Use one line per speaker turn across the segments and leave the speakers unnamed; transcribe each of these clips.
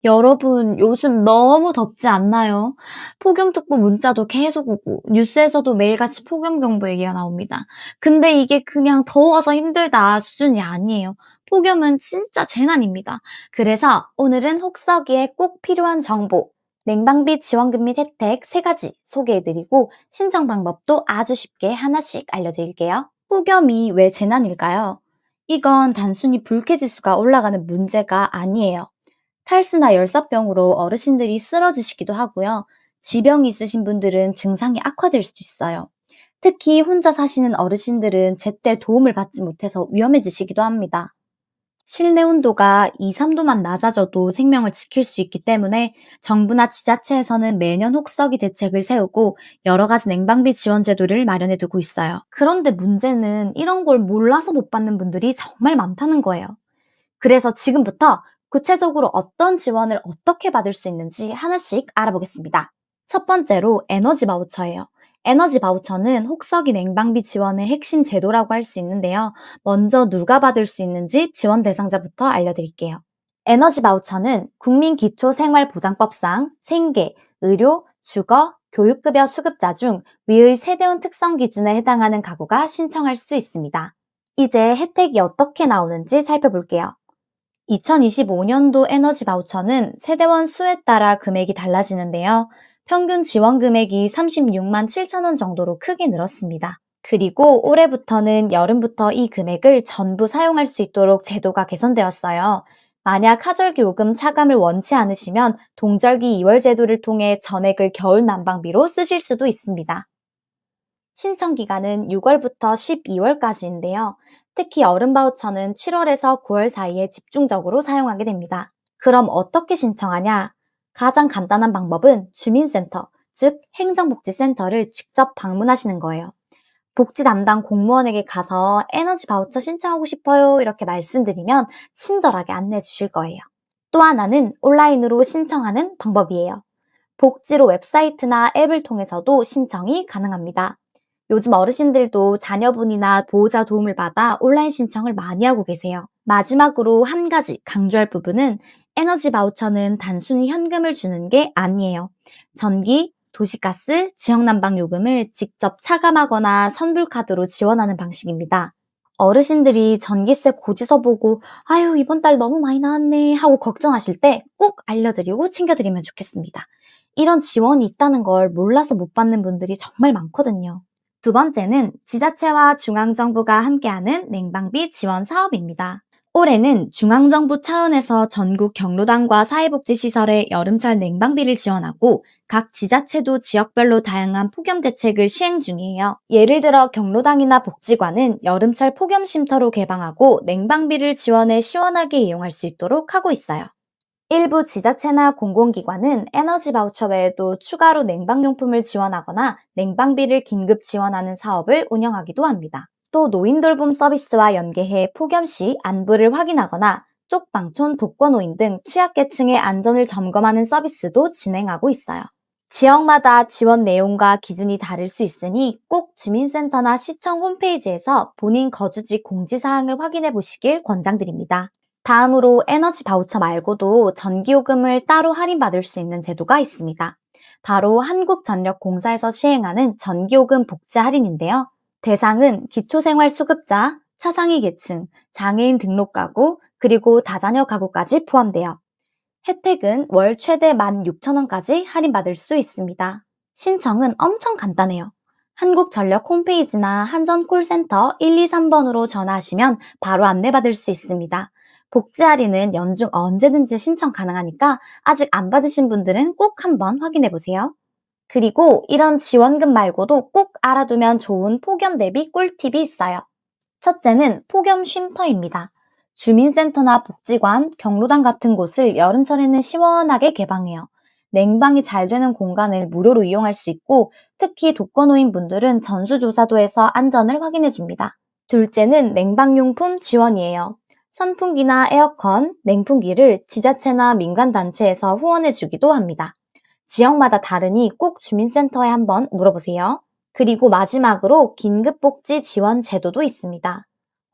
여러분, 요즘 너무 덥지 않나요? 폭염특보 문자도 계속 오고, 뉴스에서도 매일같이 폭염 경보 얘기가 나옵니다. 근데 이게 그냥 더워서 힘들다 수준이 아니에요. 폭염은 진짜 재난입니다. 그래서 오늘은 혹서기에 꼭 필요한 정보, 냉방비 지원금 및 혜택 3가지 소개해드리고, 신청 방법도 아주 쉽게 하나씩 알려드릴게요. 폭염이 왜 재난일까요? 이건 단순히 불쾌지수가 올라가는 문제가 아니에요. 탈수나 열사병으로 어르신들이 쓰러지시기도 하고요. 지병이 있으신 분들은 증상이 악화될 수도 있어요. 특히 혼자 사시는 어르신들은 제때 도움을 받지 못해서 위험해지시기도 합니다. 실내 온도가 2, 3도만 낮아져도 생명을 지킬 수 있기 때문에 정부나 지자체에서는 매년 혹서기 대책을 세우고 여러 가지 냉방비 지원 제도를 마련해 두고 있어요. 그런데 문제는 이런 걸 몰라서 못 받는 분들이 정말 많다는 거예요. 그래서 지금부터 구체적으로 어떤 지원을 어떻게 받을 수 있는지 하나씩 알아보겠습니다. 첫 번째로 에너지 바우처예요. 에너지 바우처는 혹서기 냉방비 지원의 핵심 제도라고 할 수 있는데요. 먼저 누가 받을 수 있는지 지원 대상자부터 알려드릴게요. 에너지 바우처는 국민기초생활보장법상 생계, 의료, 주거, 교육급여 수급자 중 위의 세대원 특성 기준에 해당하는 가구가 신청할 수 있습니다. 이제 혜택이 어떻게 나오는지 살펴볼게요. 2025년도 에너지 바우처는 세대원 수에 따라 금액이 달라지는데요. 평균 지원 금액이 36만 7천 원 정도로 크게 늘었습니다. 그리고 올해부터는 여름부터 이 금액을 전부 사용할 수 있도록 제도가 개선되었어요. 만약 하절기 요금 차감을 원치 않으시면 동절기 2월 제도를 통해 전액을 겨울 난방비로 쓰실 수도 있습니다. 신청 기간은 6월부터 12월까지인데요. 특히 여름 바우처는 7월에서 9월 사이에 집중적으로 사용하게 됩니다. 그럼 어떻게 신청하냐? 가장 간단한 방법은 주민센터, 즉 행정복지센터를 직접 방문하시는 거예요. 복지 담당 공무원에게 가서 에너지 바우처 신청하고 싶어요 이렇게 말씀드리면 친절하게 안내해 주실 거예요. 또 하나는 온라인으로 신청하는 방법이에요. 복지로 웹사이트나 앱을 통해서도 신청이 가능합니다. 요즘 어르신들도 자녀분이나 보호자 도움을 받아 온라인 신청을 많이 하고 계세요. 마지막으로 한 가지 강조할 부분은 에너지 바우처는 단순히 현금을 주는 게 아니에요. 전기, 도시가스, 지역난방 요금을 직접 차감하거나 선불카드로 지원하는 방식입니다. 어르신들이 전기세 고지서 보고 아유 이번 달 너무 많이 나왔네 하고 걱정하실 때 꼭 알려드리고 챙겨드리면 좋겠습니다. 이런 지원이 있다는 걸 몰라서 못 받는 분들이 정말 많거든요. 두 번째는 지자체와 중앙정부가 함께하는 냉방비 지원 사업입니다. 올해는 중앙정부 차원에서 전국 경로당과 사회복지시설에 여름철 냉방비를 지원하고 각 지자체도 지역별로 다양한 폭염 대책을 시행 중이에요. 예를 들어 경로당이나 복지관은 여름철 폭염 쉼터로 개방하고 냉방비를 지원해 시원하게 이용할 수 있도록 하고 있어요. 일부 지자체나 공공기관은 에너지 바우처 외에도 추가로 냉방용품을 지원하거나 냉방비를 긴급 지원하는 사업을 운영하기도 합니다. 또 노인 돌봄 서비스와 연계해 폭염 시 안부를 확인하거나 쪽방촌 독거노인 등 취약계층의 안전을 점검하는 서비스도 진행하고 있어요. 지역마다 지원 내용과 기준이 다를 수 있으니 꼭 주민센터나 시청 홈페이지에서 본인 거주지 공지사항을 확인해 보시길 권장드립니다. 다음으로 에너지 바우처 말고도 전기요금을 따로 할인받을 수 있는 제도가 있습니다. 바로 한국전력공사에서 시행하는 전기요금 복지 할인인데요. 대상은 기초생활수급자, 차상위 계층, 장애인 등록 가구, 그리고 다자녀 가구까지 포함돼요. 혜택은 월 최대 16,000원까지 할인받을 수 있습니다. 신청은 엄청 간단해요. 한국전력 홈페이지나 한전콜센터 123번으로 전화하시면 바로 안내받을 수 있습니다. 복지 할인은 연중 언제든지 신청 가능하니까 아직 안 받으신 분들은 꼭 한번 확인해 보세요. 그리고 이런 지원금 말고도 꼭 알아두면 좋은 폭염 대비 꿀팁이 있어요. 첫째는 폭염 쉼터입니다. 주민센터나 복지관, 경로당 같은 곳을 여름철에는 시원하게 개방해요. 냉방이 잘 되는 공간을 무료로 이용할 수 있고 특히 독거노인 분들은 전수조사도 해서 안전을 확인해 줍니다. 둘째는 냉방용품 지원이에요. 선풍기나 에어컨, 냉풍기를 지자체나 민간단체에서 후원해 주기도 합니다. 지역마다 다르니 꼭 주민센터에 한번 물어보세요. 그리고 마지막으로 긴급복지 지원 제도도 있습니다.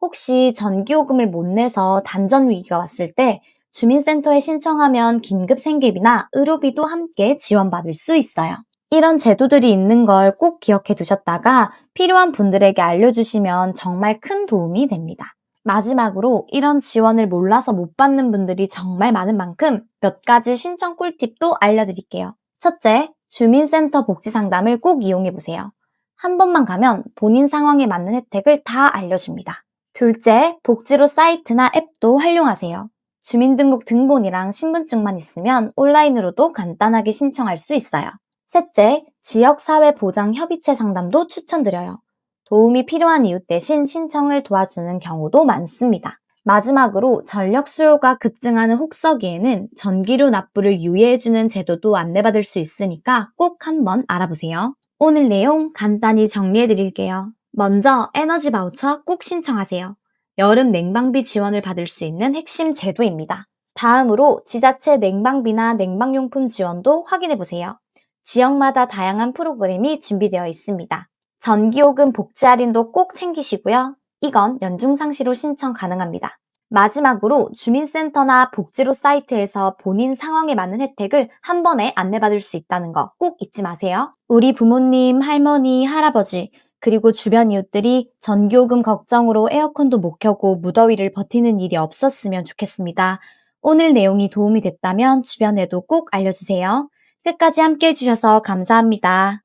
혹시 전기요금을 못 내서 단전 위기가 왔을 때 주민센터에 신청하면 긴급 생계비나 의료비도 함께 지원받을 수 있어요. 이런 제도들이 있는 걸 꼭 기억해 두셨다가 필요한 분들에게 알려주시면 정말 큰 도움이 됩니다. 마지막으로 이런 지원을 몰라서 못 받는 분들이 정말 많은 만큼 몇 가지 신청 꿀팁도 알려드릴게요. 첫째, 주민센터 복지상담을 꼭 이용해보세요. 한 번만 가면 본인 상황에 맞는 혜택을 다 알려줍니다. 둘째, 복지로 사이트나 앱도 활용하세요. 주민등록 등본이랑 신분증만 있으면 온라인으로도 간단하게 신청할 수 있어요. 셋째, 지역사회보장협의체 상담도 추천드려요. 도움이 필요한 이웃 대신 신청을 도와주는 경우도 많습니다. 마지막으로 전력 수요가 급증하는 혹서기에는 전기료 납부를 유예해주는 제도도 안내받을 수 있으니까 꼭 한번 알아보세요. 오늘 내용 간단히 정리해드릴게요. 먼저 에너지 바우처 꼭 신청하세요. 여름 냉방비 지원을 받을 수 있는 핵심 제도입니다. 다음으로 지자체 냉방비나 냉방용품 지원도 확인해보세요. 지역마다 다양한 프로그램이 준비되어 있습니다. 전기요금 복지 할인도 꼭 챙기시고요. 이건 연중상시로 신청 가능합니다. 마지막으로 주민센터나 복지로 사이트에서 본인 상황에 맞는 혜택을 한 번에 안내받을 수 있다는 거 꼭 잊지 마세요. 우리 부모님, 할머니, 할아버지, 그리고 주변 이웃들이 전기요금 걱정으로 에어컨도 못 켜고 무더위를 버티는 일이 없었으면 좋겠습니다. 오늘 내용이 도움이 됐다면 주변에도 꼭 알려주세요. 끝까지 함께 해주셔서 감사합니다.